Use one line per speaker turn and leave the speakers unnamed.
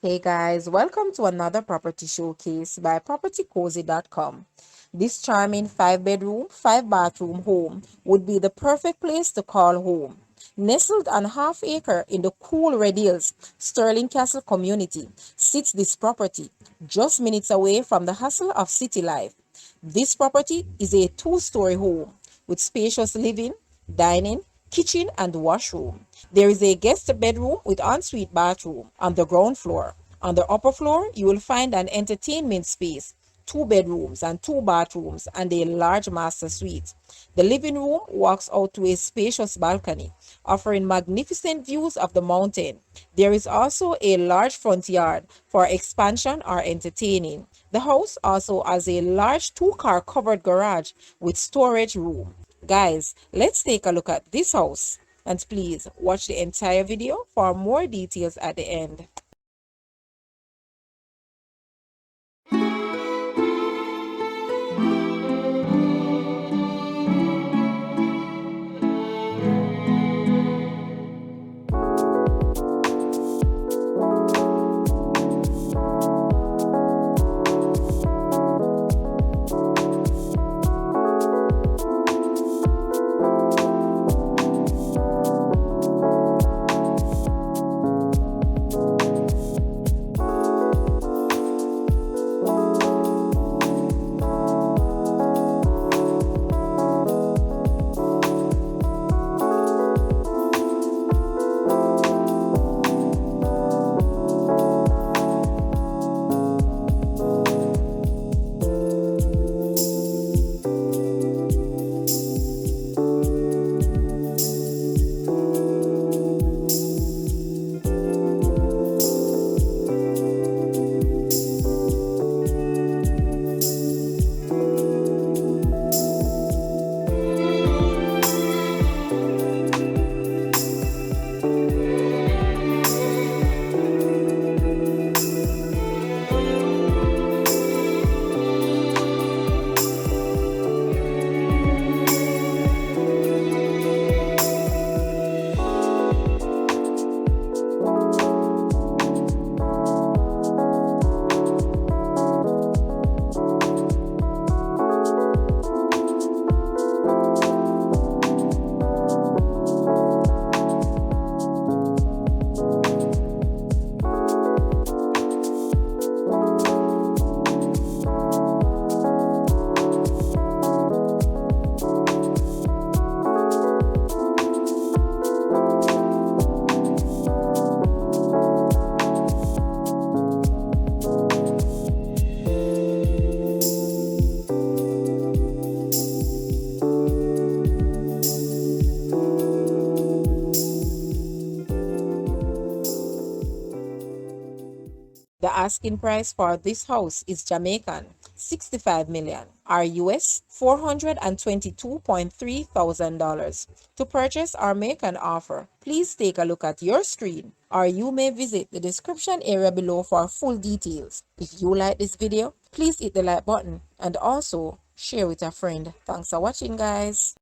Hey guys, welcome to another property showcase by propertycozy.com. This charming 5 bedroom, 5 bathroom home would be the perfect place to call home. Nestled on half acre in the cool Red Hills, Stirling Castle community sits this property, just minutes away from the hustle of city life. This property is a two-story home with spacious living, dining, kitchen, and washroom. There is a guest bedroom with ensuite bathroom on the ground floor. On the upper floor, you will find an entertainment space, 2 bedrooms and 2 bathrooms, and a large master suite. The living room walks out to a spacious balcony, offering magnificent views of the mountain. There is also a large front yard for expansion or entertaining. The house also has a large two-car covered garage with storage room. Guys, let's take a look at this house. And please watch the entire video for more details at the end. The asking price for this house is Jamaican 65 million or US $422,300. To purchase or make an offer, please take a look at your screen or you may visit the description area below for full details. If you like this video, please hit the like button and also share with a friend. Thanks for watching, guys.